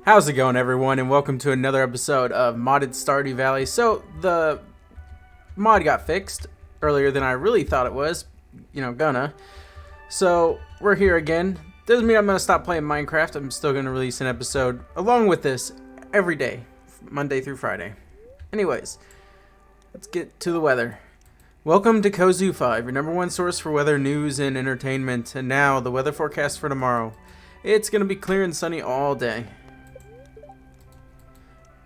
How's it going, everyone, and welcome to another episode of Modded Stardew Valley. So, the mod got fixed earlier than I really thought it was, gonna. So, we're here again. Doesn't mean I'm gonna stop playing Minecraft. I'm still gonna release an episode along with this every day, Monday through Friday. Anyways, let's get to the weather. Welcome to Kozu 5, your number one source for weather news and entertainment. And now, the weather forecast for tomorrow. It's gonna be clear and sunny all day.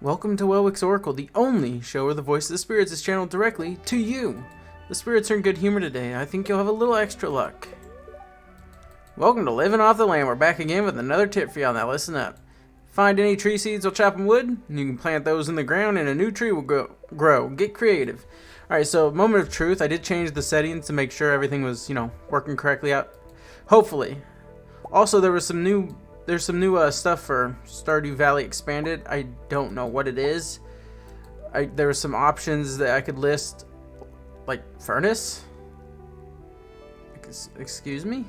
Welcome to Welwick's Oracle, the only show where the voice of the spirits is channeled directly to you. The spirits are in good humor today. I think you'll have a little extra luck. Welcome to Living Off the Land. We're back again with another tip for y'all. Now listen up. Find any tree seeds or chopping wood, and you can plant those in the ground and a new tree will grow. Get creative. Alright, so moment of truth. I did change the settings to make sure everything was, working correctly out. Hopefully. Also, there's some new stuff for Stardew Valley Expanded. I don't know what it is. There were some options that I could list, like furnace. Excuse me?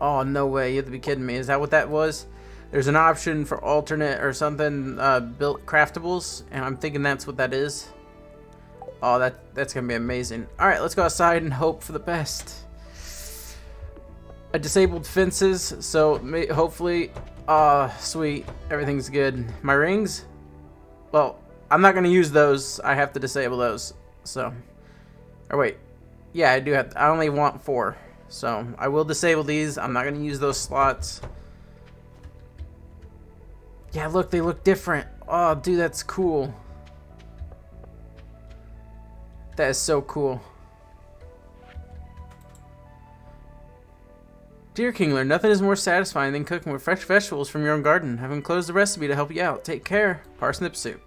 Oh, no way. You have to be kidding me. Is that what that was? There's an option for alternate or something, built craftables, and I'm thinking that's what that is. Oh, that's going to be amazing. Alright, let's go outside and hope for the best. I disabled fences, so hopefully, sweet, everything's good. My rings? Well, I'm not going to use those. I have to disable those, so. Or wait, yeah, I do have to, I only want 4, so I will disable these. I'm not going to use those slots. Yeah, look, they look different. Oh, dude, that's cool. That is so cool. Dear Kingler, nothing is more satisfying than cooking with fresh vegetables from your own garden. I've enclosed the recipe to help you out. Take care. Parsnip soup.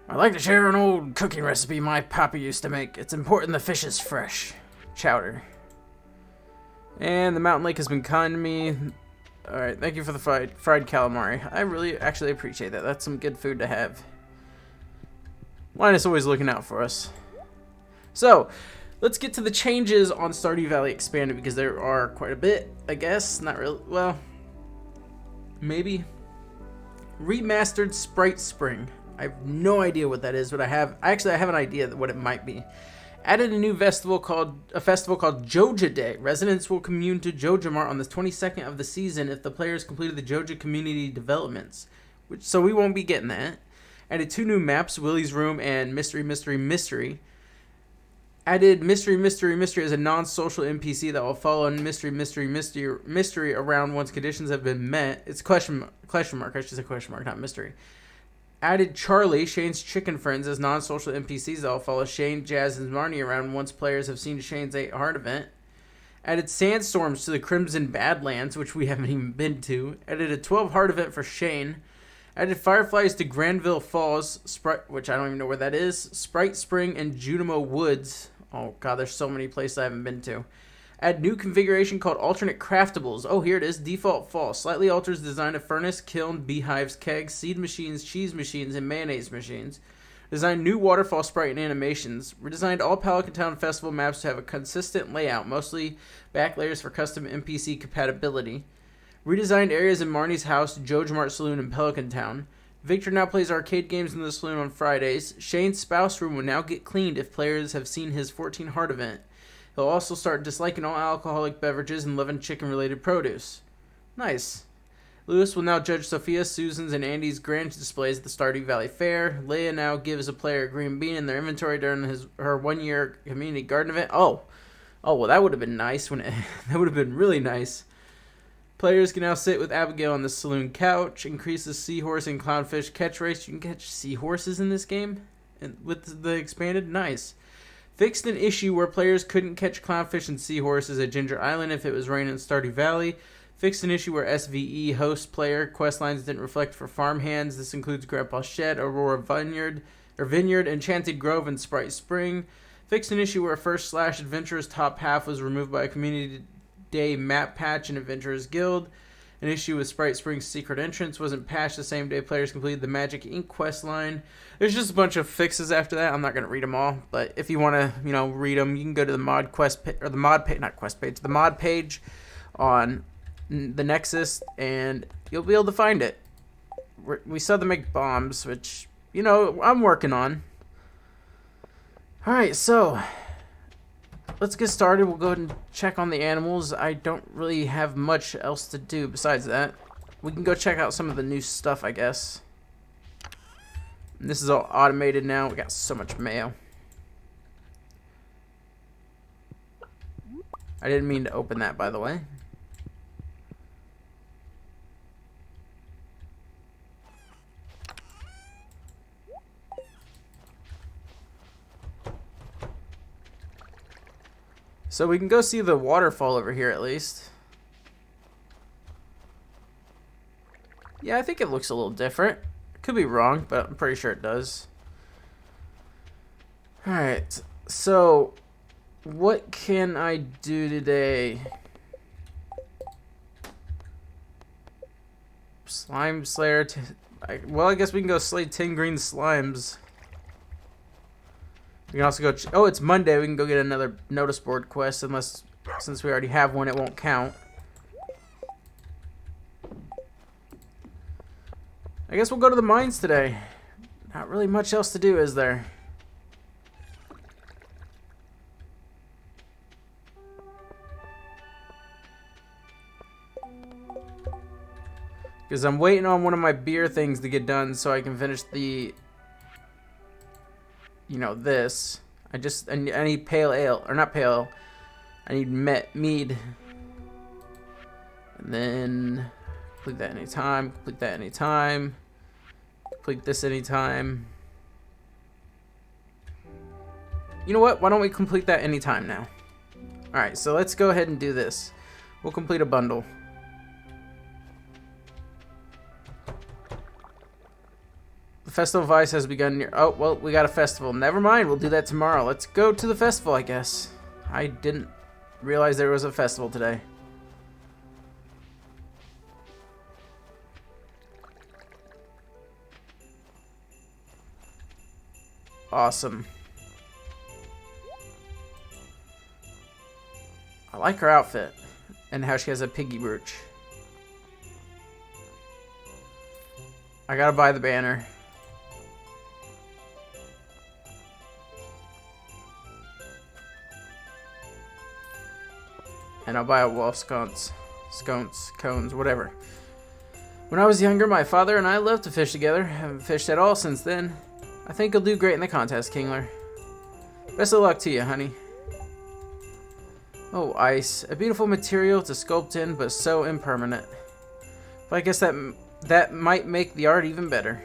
I'd like to share an old cooking recipe my papa used to make. It's important the fish is fresh. Chowder. And the mountain lake has been kind to me. Alright, thank you for the fried calamari. I really actually appreciate that. That's some good food to have. Linus always looking out for us. So, let's get to the changes on Stardew Valley Expanded, because there are quite a bit, I guess. Not really. Well, maybe. Remastered Sprite Spring. I have no idea what that is, but I have an idea what it might be. Added a new festival called Joja Day. Residents will commune to Joja Mart on the 22nd of the season if the players completed the Joja community developments. So we won't be getting that. Added 2 new maps, Willie's Room and Mystery. Added Mystery as a non-social NPC that will follow Mystery around once conditions have been met. It's question mark. I should say question mark, not mystery. Added Charlie, Shane's chicken friends, as non-social NPCs that will follow Shane, Jazz, and Marnie around once players have seen Shane's 8 Heart event. Added Sandstorms to the Crimson Badlands, which we haven't even been to. Added a 12 Heart event for Shane. Added Fireflies to Granville Falls, which I don't even know where that is. Sprite Spring and Junimo Woods. Oh god, there's so many places I haven't been to. Add new configuration called Alternate Craftables. Oh, here it is. Default false. Slightly alters the design of furnace, kiln, beehives, kegs, seed machines, cheese machines, and mayonnaise machines. Designed new waterfall sprite and animations. Redesigned all Pelican Town Festival maps to have a consistent layout, mostly back layers for custom NPC compatibility. Redesigned areas in Marnie's house, Joja Mart Saloon, and Pelican Town. Victor now plays arcade games in the saloon on Fridays. Shane's spouse room will now get cleaned if players have seen his 14 Heart event. He'll also start disliking all alcoholic beverages and loving chicken-related produce. Nice. Lewis will now judge Sophia, Susan's, and Andy's grand displays at the Stardew Valley Fair. Leia now gives a player a green bean in their inventory during her 1-year community garden event. Oh, well, that would have been nice. That would have been really nice. Players can now sit with Abigail on the saloon couch. Increases seahorse and clownfish catch race. You can catch seahorses in this game and with the expanded. Nice. Fixed an issue where players couldn't catch clownfish and seahorses at Ginger Island if it was raining in Stardew Valley. Fixed an issue where SVE host player quest lines didn't reflect for farmhands. This includes Grandpa's Shed, Aurora Vineyard, Enchanted Grove, and Sprite Spring. Fixed an issue where first / Adventurer's top half was removed by a community day map patch in Adventurers Guild. An issue with Sprite Spring's secret entrance wasn't patched the same day players completed the Magic Ink quest line. There's just a bunch of fixes after that. I'm not going to read them all, but if you want to, read them, you can go to the mod page on the Nexus, and you'll be able to find it. We still have to make bombs, which, you know, I'm working on. Alright, so let's get started. We'll go ahead and check on the animals. I don't really have much else to do besides that. We can go check out some of the new stuff, I guess. And this is all automated now. We got so much mail. I didn't mean to open that, by the way. So we can go see the waterfall over here at least. Yeah, I think it looks a little different. Could be wrong, but I'm pretty sure it does. Alright, so what can I do today? Slime Slayer. Well, I guess we can go slay 10 green slimes. We can also go... oh, it's Monday. We can go get another notice board quest. Unless, since we already have one, it won't count. I guess we'll go to the mines today. Not really much else to do, is there? Because I'm waiting on one of my beer things to get done so I can finish the... you know, this. I need pale ale, or not pale ale. I need mead. And then complete that anytime. Complete that anytime. Complete this anytime. You know what? Why don't we complete that anytime now? Alright, so let's go ahead and do this. We'll complete a bundle. The Festival of Ice has begun near... oh, well, we got a festival. Never mind, we'll do that tomorrow. Let's go to the festival, I guess. I didn't realize there was a festival today. Awesome. I like her outfit. And how she has a piggy brooch. I gotta buy the banner. And I'll buy a wall cones, whatever. When I was younger, my father and I loved to fish together. Haven't fished at all since then. I think you'll do great in the contest, Kingler. Best of luck to you, honey. Oh, ice. A beautiful material to sculpt in, but so impermanent. But I guess that might make the art even better.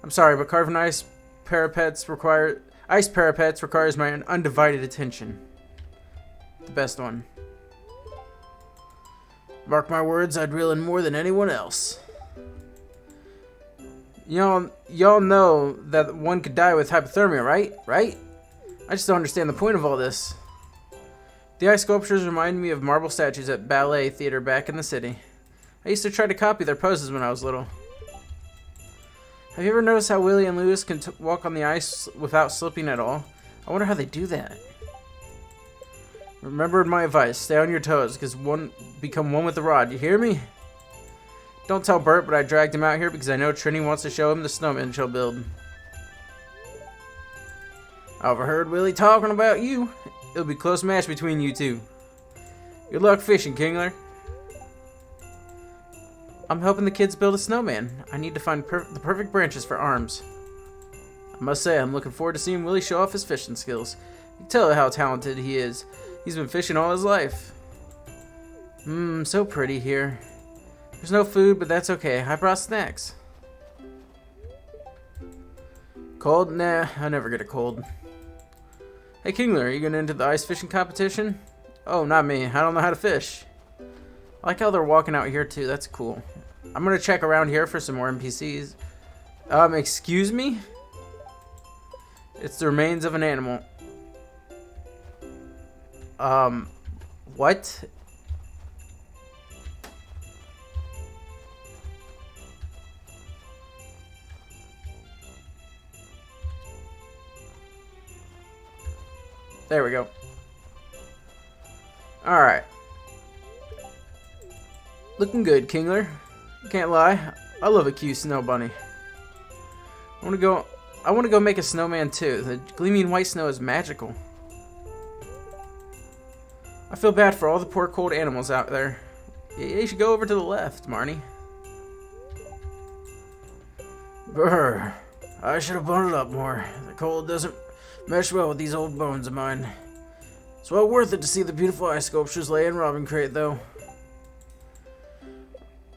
I'm sorry, but carving ice parapets requires my undivided attention. The best one. Mark my words, I'd reel in more than anyone else. Y'all know that one could die with hypothermia, right? Right? I just don't understand the point of all this. The ice sculptures remind me of marble statues at ballet theater back in the city. I used to try to copy their poses when I was little. Have you ever noticed how Willie and Lewis can walk on the ice without slipping at all? I wonder how they do that. Remember my advice, stay on your toes, because become one with the rod, you hear me? Don't tell Bert, but I dragged him out here because I know Trini wants to show him the snowman she'll build. I overheard Willie talking about you. It'll be a close match between you two. Good luck fishing, Kingler. I'm helping the kids build a snowman. I need to find the perfect branches for arms. I must say, I'm looking forward to seeing Willie show off his fishing skills. You can tell how talented he is. He's been fishing all his life. So pretty here. There's no food, but that's okay. I brought snacks. Cold? Nah, I never get a cold. Hey, Kingler, are you gonna enter the ice fishing competition? Oh, not me. I don't know how to fish. I like how they're walking out here, too. That's cool. I'm gonna check around here for some more NPCs. Excuse me? It's the remains of an animal. What? There we go. Alright. Looking good, Kingler. Can't lie, I love a cute snow bunny. I want to go make a snowman too. The gleaming white snow is magical. I feel bad for all the poor cold animals out there. You should go over to the left, Marnie. Brr. I should have bundled up more. The cold doesn't mesh well with these old bones of mine. It's well worth it to see the beautiful ice sculptures lay in Robin Crate, though.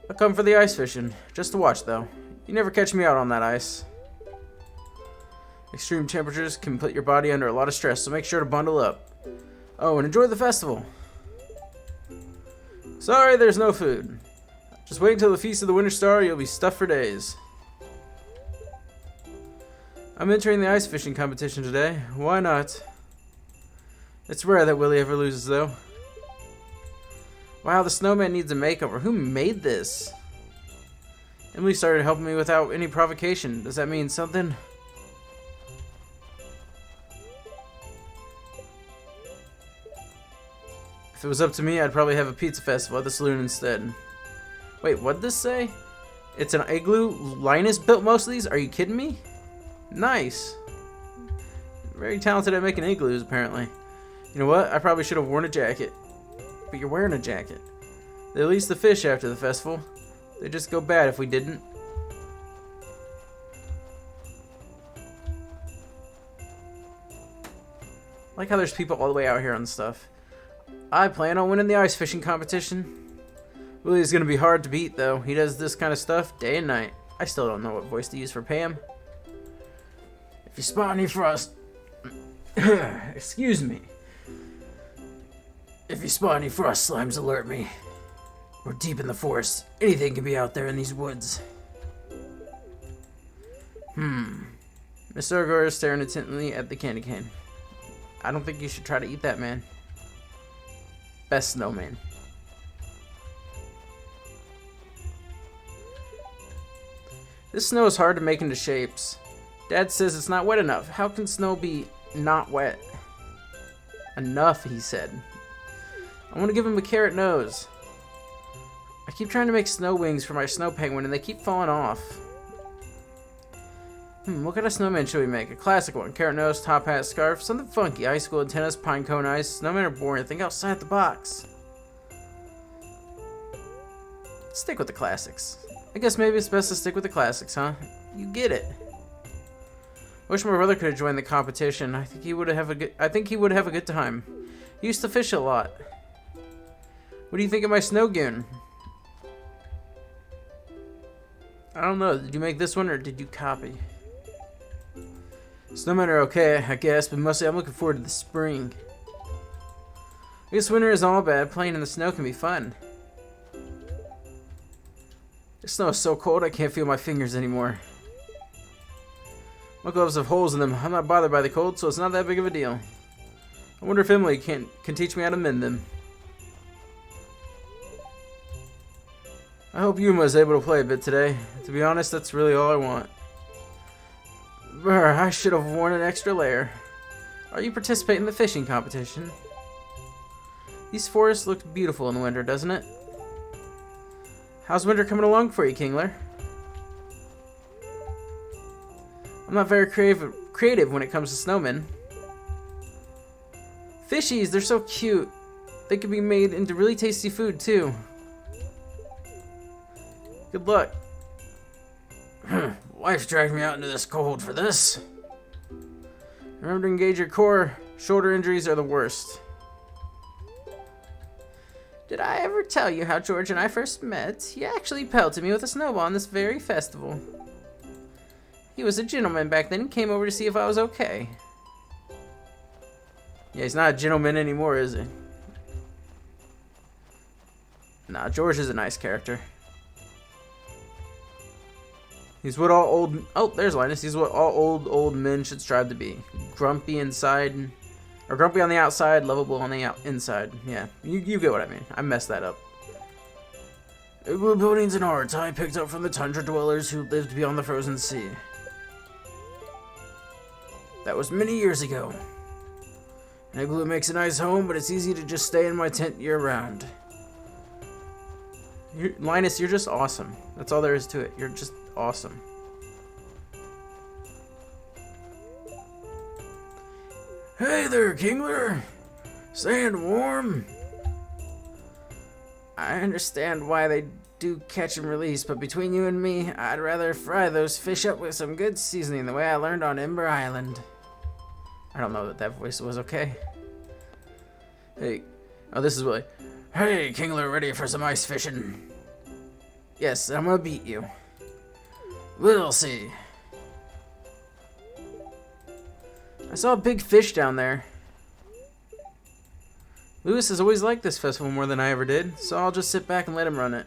I'll come for the ice fishing. Just to watch, though. You never catch me out on that ice. Extreme temperatures can put your body under a lot of stress, so make sure to bundle up. Oh, and enjoy the festival. Sorry, there's no food. Just wait until the Feast of the Winter Star, you'll be stuffed for days. I'm entering the ice fishing competition today. Why not? It's rare that Willie ever loses, though. Wow, the snowman needs a makeover. Who made this? Emily started helping me without any provocation. Does that mean something? If it was up to me, I'd probably have a pizza festival at the saloon instead. Wait, what'd this say? It's an igloo? Linus built most of these? Are you kidding me? Nice. Very talented at making igloos, apparently. You know what? I probably should have worn a jacket. But you're wearing a jacket. They release the fish after the festival. They'd just go bad if we didn't. I like how there's people all the way out here and stuff. I plan on winning the ice fishing competition. Willie's gonna be hard to beat, though. He does this kind of stuff day and night. I still don't know what voice to use for Pam. If you spot any frost... Excuse me. If you spot any frost slimes, alert me. We're deep in the forest. Anything can be out there in these woods. Miss Urgar is staring intently at the candy cane. I don't think you should try to eat that, man. Best snowman. This snow is hard to make into shapes. Dad says it's not wet enough. How can snow be not wet? Enough, he said. I want to give him a carrot nose. I keep trying to make snow wings for my snow penguin and they keep falling off. What kind of snowman should we make? A classic one. Carrot nose, top hat, scarf. Something funky. Icicle antennas, pine cone eyes. Snowmen are boring. Think outside the box. Stick with the classics. I guess maybe it's best to stick with the classics, huh? You get it. Wish my brother could have joined the competition. I think he would have a good time. He used to fish a lot. What do you think of my snow goon? I don't know. Did you make this one or did you copy? Snowmen are okay, I guess, but mostly I'm looking forward to the spring. I guess winter is all bad. Playing in the snow can be fun. The snow is so cold I can't feel my fingers anymore. My gloves have holes in them. I'm not bothered by the cold, so it's not that big of a deal. I wonder if Emily can teach me how to mend them. I hope Yuma is able to play a bit today. To be honest, that's really all I want. Brr, I should have worn an extra layer. Are you participating in the fishing competition? These forests look beautiful in the winter, doesn't it? How's winter coming along for you, Kingler? I'm not very creative when it comes to snowmen. Fishies, they're so cute. They could be made into really tasty food, too. Good luck. Wife's dragged me out into this cold for this. Remember to engage your core. Shoulder injuries are the worst. Did I ever tell you how George and I first met? He actually pelted me with a snowball on this very festival. He was a gentleman back then and came over to see if I was okay. Yeah, he's not a gentleman anymore, is he? Nah, George is a nice character. He's what all old... Oh, there's Linus. He's what all old men should strive to be. Grumpy inside... Or grumpy on the outside, lovable on the inside. Yeah, you get what I mean. I messed that up. Igloo buildings and arts I picked up from the tundra dwellers who lived beyond the frozen sea. That was many years ago. An igloo makes a nice home, but it's easy to just stay in my tent year-round. Linus, you're just awesome. That's all there is to it. You're just awesome. Hey there, Kingler. Staying warm? I understand why they do catch and release, but between you and me, I'd rather fry those fish up with some good seasoning the way I learned on Ember Island. I don't know that voice was okay. Hey, oh, this is Willie. Hey, Kingler, ready for some ice fishing? Yes, I'm gonna beat you. We'll see. I saw a big fish down there. Lewis has always liked this festival more than I ever did, so I'll just sit back and let him run it.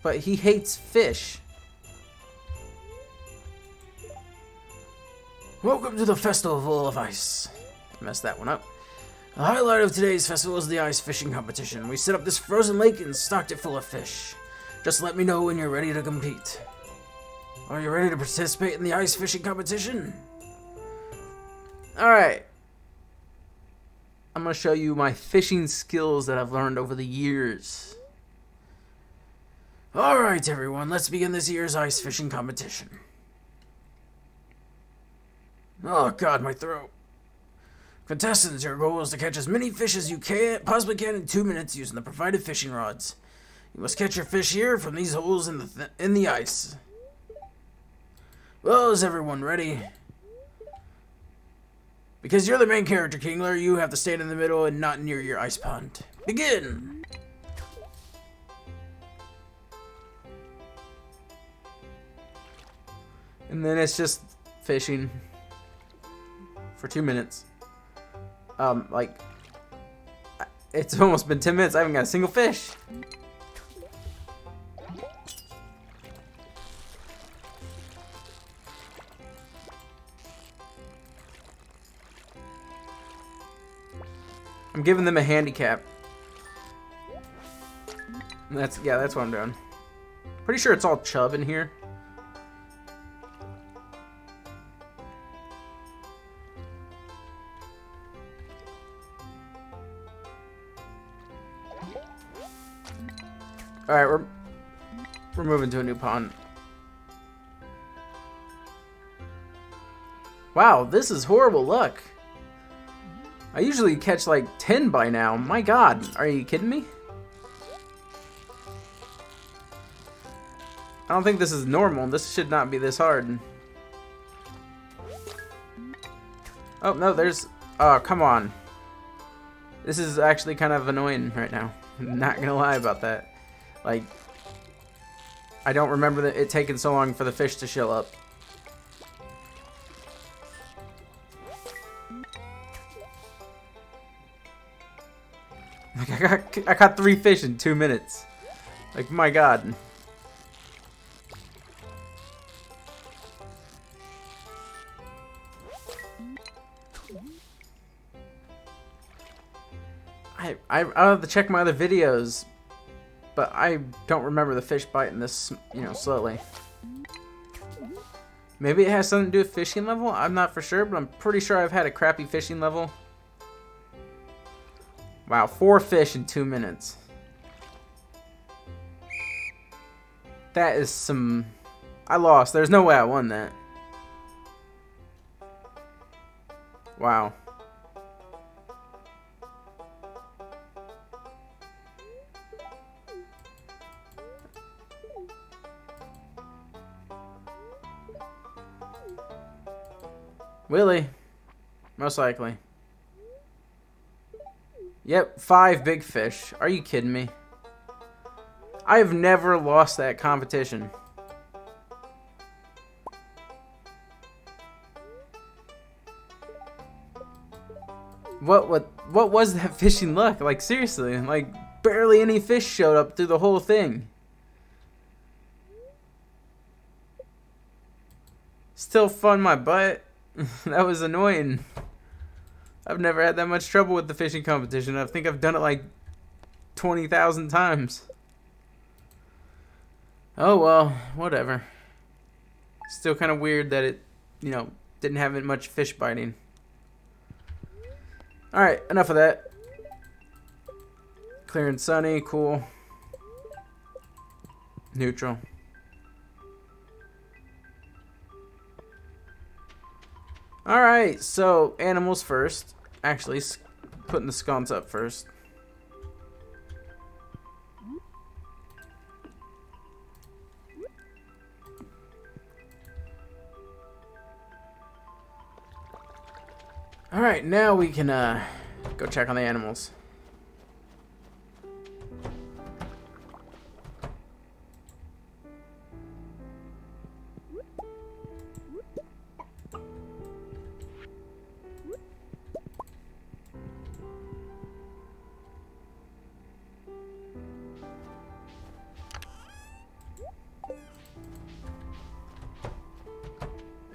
But he hates fish. Welcome to the Festival of Ice. I messed that one up. The highlight of today's festival is the ice fishing competition. We set up this frozen lake and stocked it full of fish. Just let me know when you're ready to compete. Are you ready to participate in the ice fishing competition? Alright. I'm going to show you my fishing skills that I've learned over the years. Alright everyone, let's begin this year's ice fishing competition. Oh god, my throat. Contestants, your goal is to catch as many fish as you possibly can in 2 minutes using the provided fishing rods. You must catch your fish here from these holes in the ice. Well, is everyone ready? Because you're the main character, Kingler, you have to stand in the middle and not near your ice pond. Begin! And then it's just fishing for 2 minutes. Like, it's almost been 10 minutes, I haven't got a single fish. I'm giving them a handicap. That's what I'm doing. Pretty sure it's all chub in here. Alright, we're moving to a new pond. Wow, this is horrible luck. I usually catch like 10 by now. My god, are you kidding me? I don't think this is normal. This should not be this hard. Oh, no, there's... Oh, come on. This is actually kind of annoying right now. I'm not gonna lie about that. Like, I don't remember it taking so long for the fish to show up. Like, I caught 3 fish in 2 minutes. Like, my god. I'll have to check my other videos, but I don't remember the fish biting this, you know, slowly. Maybe it has something to do with fishing level? I'm not for sure, but I'm pretty sure I've had a crappy fishing level. Wow, 4 fish in 2 minutes. That is some... I lost. There's no way I won that. Wow. Willie. Most likely. Yep, 5 big fish. Are you kidding me? I have never lost that competition. What was that fishing luck? Like, seriously, like, barely any fish showed up through the whole thing. Still fun my butt. That was annoying. I've never had that much trouble with the fishing competition. I think I've done it like 20,000 times. Oh well, whatever. Still kind of weird that it, you know, didn't have much fish biting. Alright, enough of that. Clear and sunny, cool. Neutral. Alright, so animals first. Actually, putting the scones up first. Alright, now we can go check on the animals.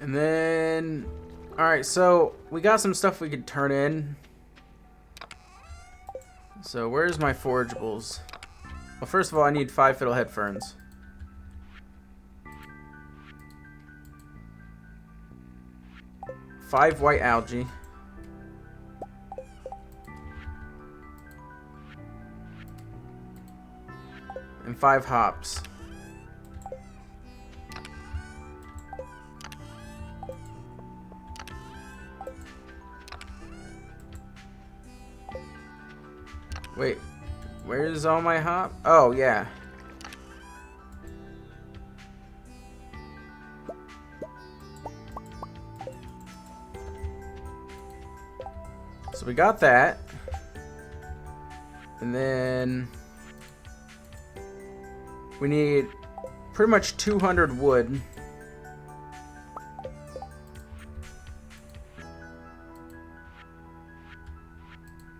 And then, alright, so we got some stuff we could turn in. So where's my forageables? Well, first of all, I need 5 fiddlehead ferns. Five white algae. And 5 hops. Wait, where's all my hop? Oh, yeah. So we got that. And then we need pretty much 200 wood.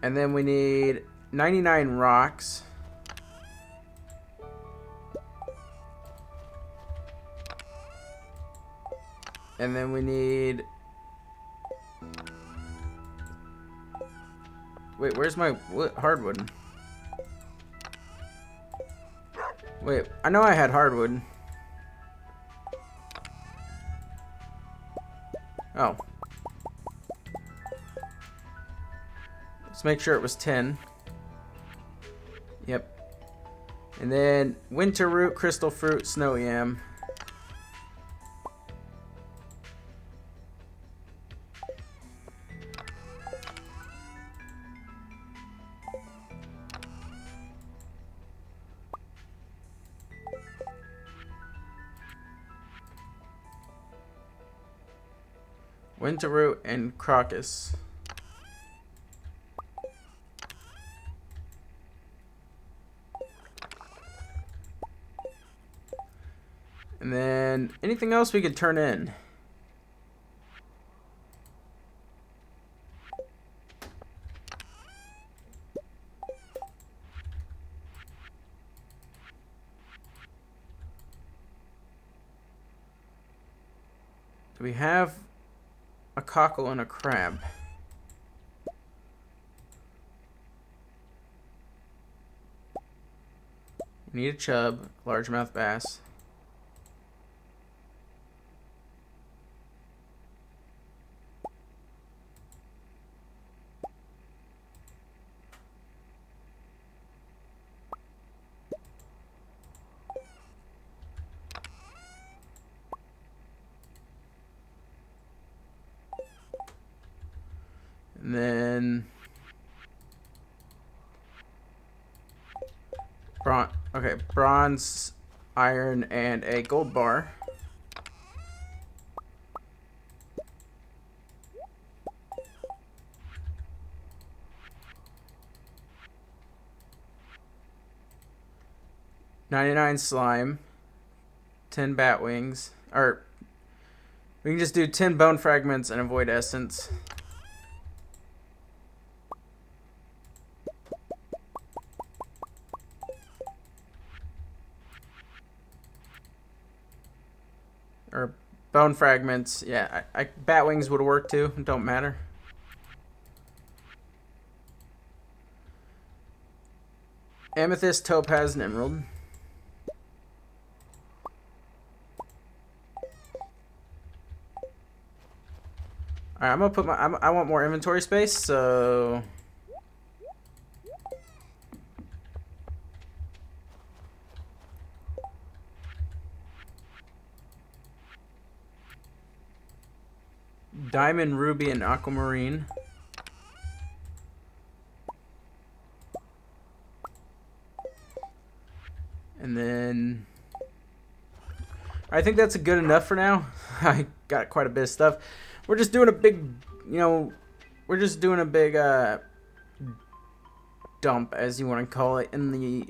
And then we need 99 rocks. And then we need... Wait, where's my hardwood? Wait, I know I had hardwood. Oh. Let's make sure it was 10. Yep. And then winter root, crystal fruit, snow yam. Winter root and crocus. And then anything else we could turn in? Do we have a cockle and a crab? We need a chub, largemouth bass. And then bronze, iron, and a gold bar. $99 slime, 10 bat wings, or we can just do 10 bone fragments and avoid essence. Or bone fragments. Yeah, bat wings would work too. Don't matter. Amethyst, topaz, and emerald. Alright, I'm gonna put my. I want more inventory space, so. Diamond, ruby, and aquamarine. And then I think that's good enough for now. I got quite a bit of stuff. We're just doing a big, you know, we're just doing a big dump, as you want to call it, in the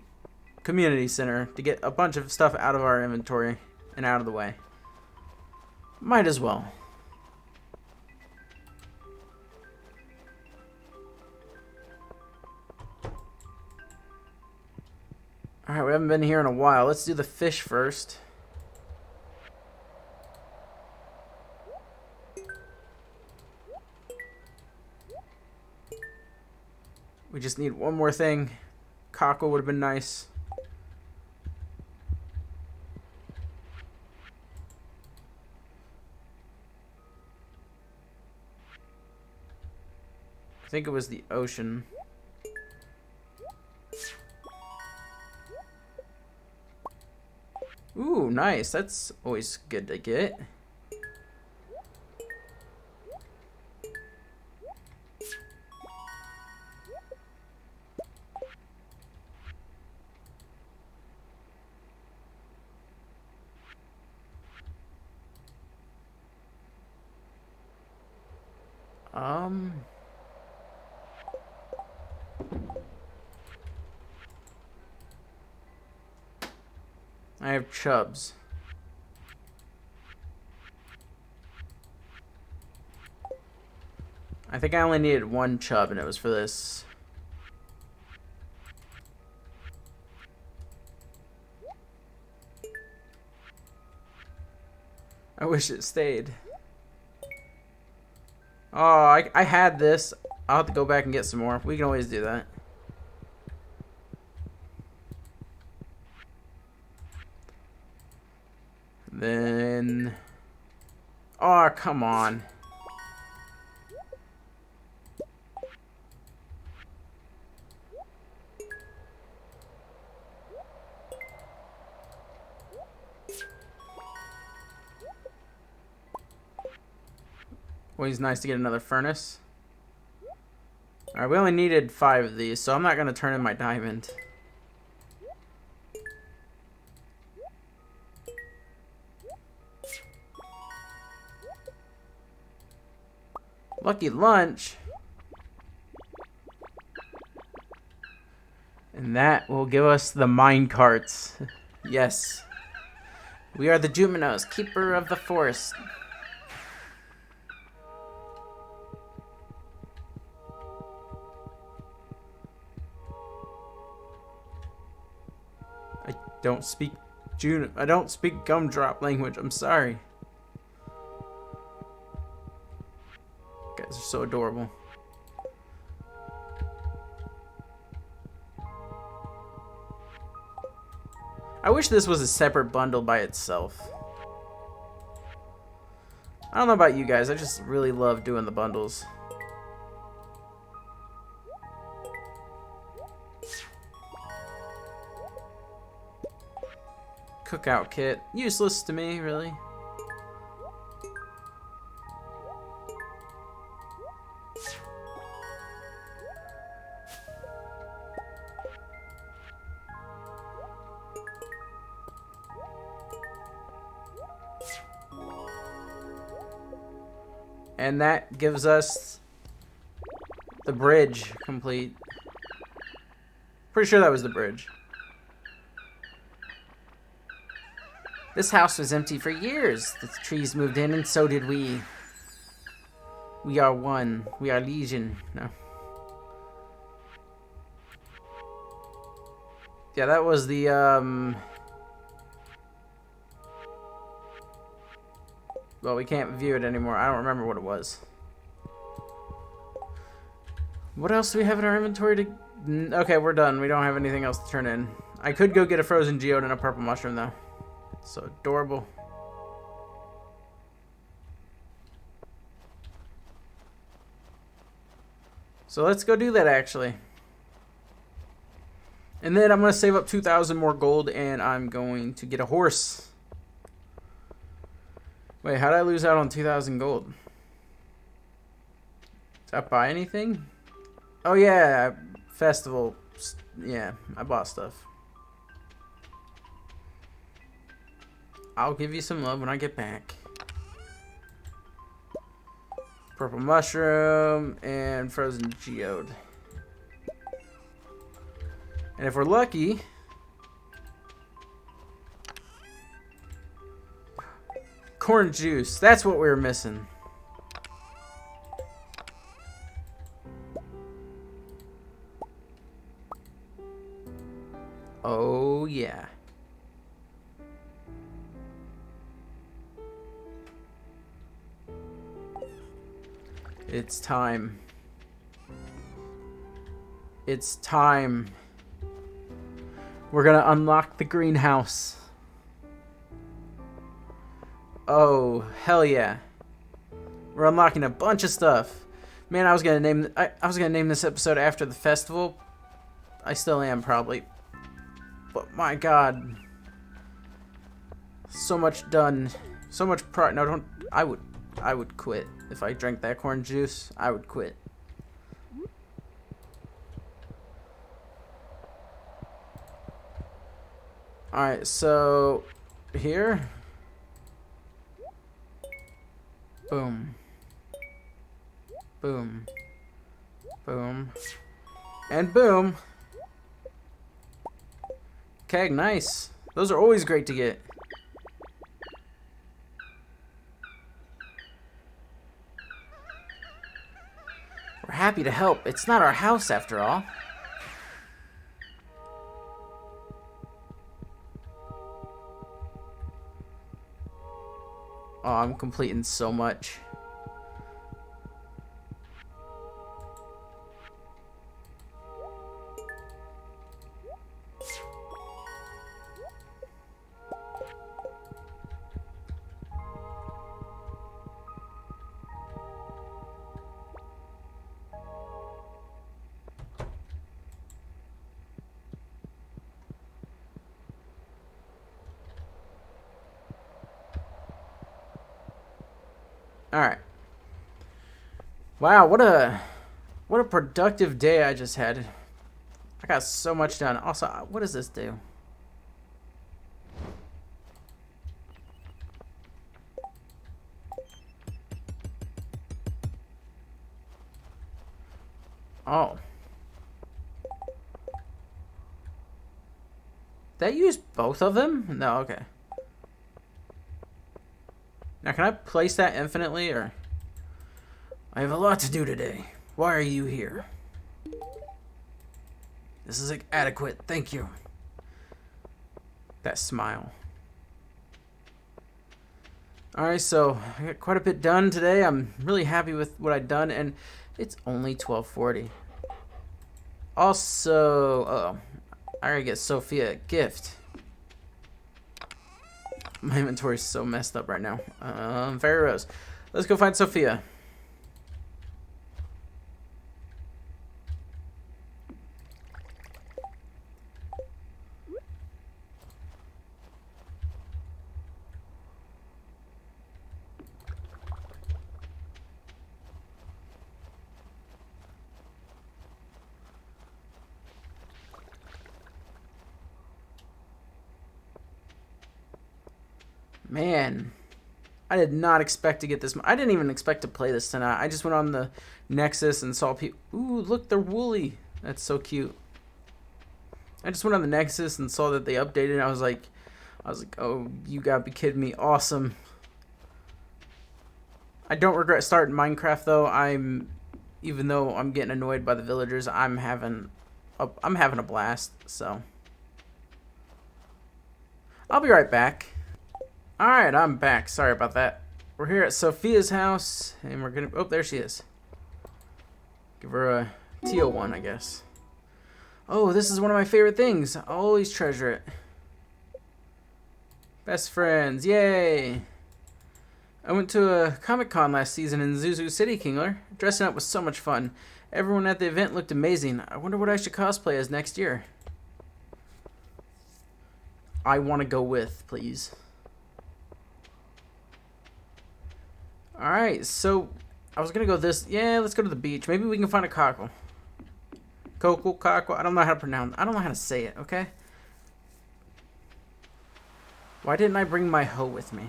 community center to get a bunch of stuff out of our inventory and out of the way. Might as well. Alright, we haven't been here in a while. Let's do the fish first. We just need one more thing. Cockle would have been nice. I think it was the ocean. Ooh, nice. That's always good to get. I have chubs. I think I only needed one chub and it was for this. I wish it stayed. Oh, I had this. I'll have to go back and get some more. We can always do that. Then... Oh, come on. Always nice to get another furnace. Alright, we only needed 5 of these, so I'm not going to turn in my diamond. Lucky lunch. And that will give us the mine carts. Yes. We are the Juminos, keeper of the forest. I don't speak gumdrop language. I'm sorry. You guys are so adorable. I wish this was a separate bundle by itself. I don't know about you guys. I just really love doing the bundles. Cookout kit. Useless to me, really. And that gives us the bridge complete. Pretty sure that was the bridge. This house was empty for years. The trees moved in and so did we. We are one. We are legion. No. Yeah, that was the, well, we can't view it anymore. I don't remember what it was. What else do we have in our inventory to... Okay, we're done. We don't have anything else to turn in. I could go get a frozen geode and a purple mushroom, though. So adorable. So let's go do that, actually. And then I'm going to save up 2,000 more gold, and I'm going to get a horse. Wait, how did I lose out on 2,000 gold? Did I buy anything? Oh yeah, festival. Yeah, I bought stuff. I'll give you some love when I get back. Purple mushroom and frozen geode. And if we're lucky, corn juice. That's what we were missing. Oh yeah. It's time. It's time. We're gonna unlock the greenhouse. Oh, hell yeah. We're unlocking a bunch of stuff. Man, I was gonna name this episode after the festival. I still am probably. But my god. So much done. So much no, don't I would quit. If I drank that corn juice, I would quit. Alright, so here. Boom. Boom. Boom. And boom. Okay, nice. Those are always great to get. We're happy to help. It's not our house after all. Oh, I'm completing so much. All right. Wow, what a productive day I just had. I got so much done. Also, what does this do? Oh. Did I use both of them? No, okay. Now, can I place that infinitely, or? I have a lot to do today. Why are you here? This is adequate, thank you. That smile. Alright, so I got quite a bit done today. I'm really happy with what I've done, and it's only 12:40. Also, I gotta get Sophia a gift. My inventory is so messed up right now. Fairy Rose. Let's go find Sophia. Man, I did not expect to get this. I didn't even expect to play this tonight. I just went on the Nexus and saw people. Ooh, look, they're woolly. That's so cute. I just went on the Nexus and saw that they updated. And I was like, oh, you gotta be kidding me! Awesome. I don't regret starting Minecraft though. Even though I'm getting annoyed by the villagers, I'm having a blast. So I'll be right back. Alright, I'm back. Sorry about that. We're here at Sophia's house, and we're gonna... Oh, there she is. Give her a TO1, I guess. Oh, this is one of my favorite things. I'll always treasure it. Best friends. Yay! I went to a Comic-Con last season in Zuzu City, Kingler. Dressing up was so much fun. Everyone at the event looked amazing. I wonder what I should cosplay as next year. I want to go with, please. Alright, so I was gonna go this. Yeah, let's go to the beach. Maybe we can find a cockle. Cockle. I don't know how to pronounce. I don't know how to say it. Okay. Why didn't I bring my hoe with me?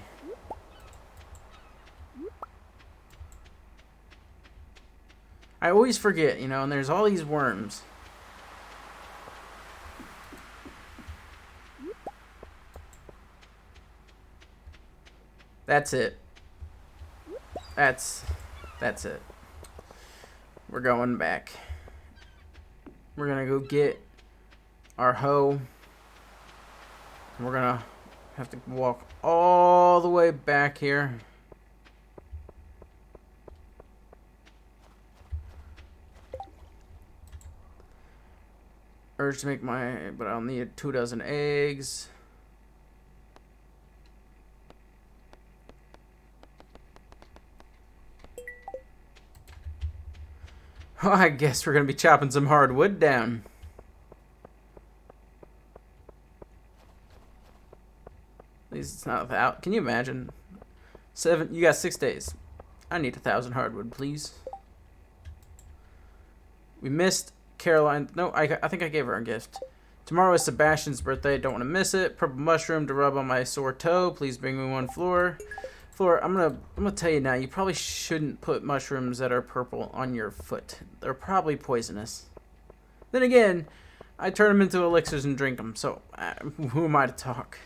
I always forget, you know, and there's all these worms. That's it. That's it. We're going back. We're gonna go get our hoe. We're gonna have to walk all the way back here. Urge to make my, but I'll need 24 eggs. Oh, I guess we're gonna be chopping some hardwood down. At least it's not without. Can you imagine? You got 6 days. I need 1,000 hardwood, please. We missed Caroline. No, I think I gave her a gift. Tomorrow is Sebastian's birthday. Don't want to miss it. Purple mushroom to rub on my sore toe. Please bring me one, Floor. Floor, I'm gonna tell you now. You probably shouldn't put mushrooms that are purple on your foot. They're probably poisonous. Then again, I turn them into elixirs and drink them. So who am I to talk?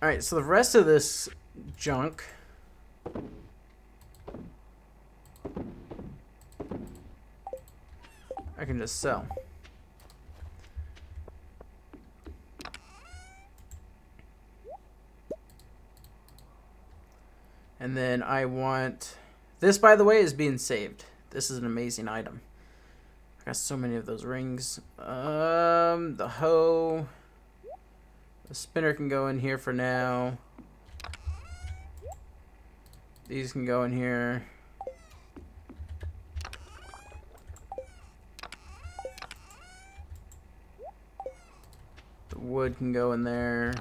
All right. So the rest of this junk. I can just sell. And then I want... This, by the way, is being saved. This is an amazing item. I got so many of those rings. The hoe. The spinner can go in here for now. These can go in here. The wood can go in there.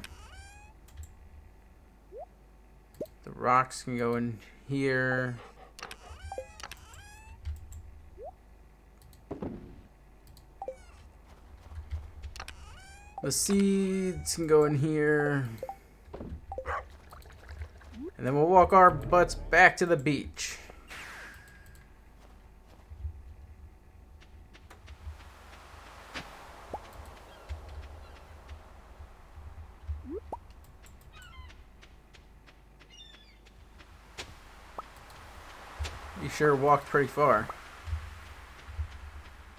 The rocks can go in here. The seeds can go in here. And then we'll walk our butts back to the beach. You sure walked pretty far.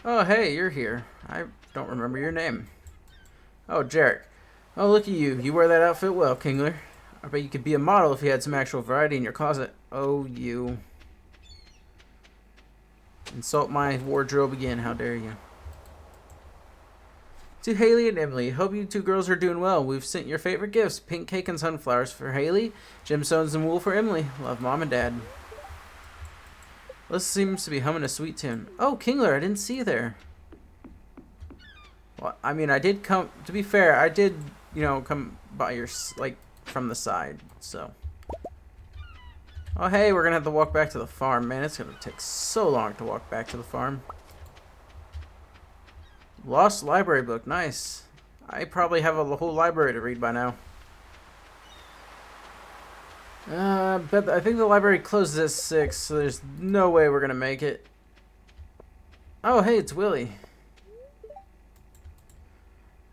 Oh, hey, you're here. I don't remember your name. Oh, Jarek. Oh, look at you. You wear that outfit well, Kingler. I bet you could be a model if you had some actual variety in your closet. Oh, you. Insult my wardrobe again. How dare you. To Haley and Emily. Hope you two girls are doing well. We've sent your favorite gifts. Pink cake and sunflowers for Haley. Gemstones and wool for Emily. Love, Mom and Dad. This seems to be humming a sweet tune. Oh, Kingler, I didn't see you there. Well, I mean, I did come, to be fair, I did, you know, come by your, like, from the side, so. Oh, hey, we're gonna have to walk back to the farm. Man, it's gonna take so long to walk back to the farm. Lost library book, nice. I probably have a whole library to read by now. But I think the library closes at 6, so there's no way we're gonna make it. Oh, hey, it's Willie.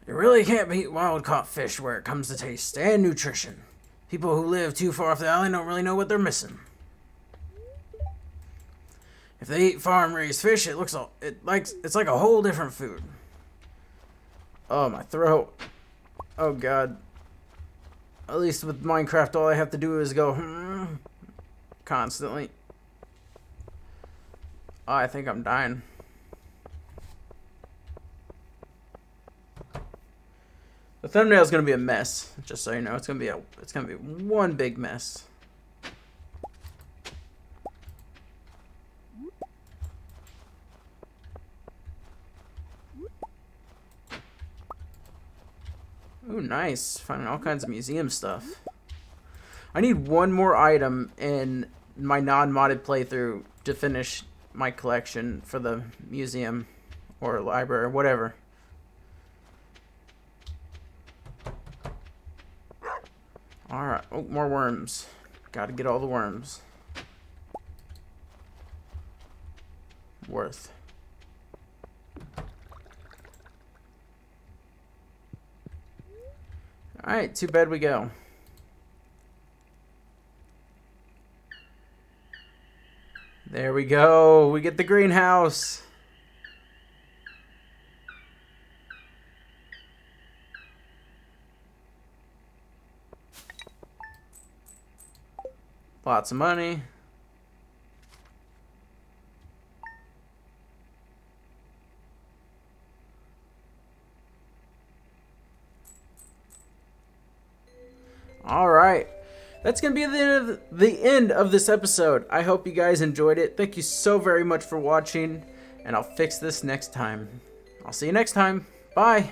You really can't beat wild-caught fish where it comes to taste and nutrition. People who live too far off the island don't really know what they're missing. If they eat farm-raised fish, it's like a whole different food. Oh, my throat. Oh, God. At least with Minecraft, all I have to do is go constantly. Oh, I think I'm dying. The thumbnail's gonna be a mess, just so you know. It's gonna be one big mess. Ooh, nice. Finding all kinds of museum stuff. I need one more item in my non-modded playthrough to finish my collection for the museum or library or whatever. Alright. Oh, more worms. Gotta get all the worms. Worth. Alright, to bed we go. There we go. We get the greenhouse. Lots of money. All right. That's going to be the end of this episode. I hope you guys enjoyed it. Thank you so very much for watching, and I'll fix this next time. I'll see you next time. Bye.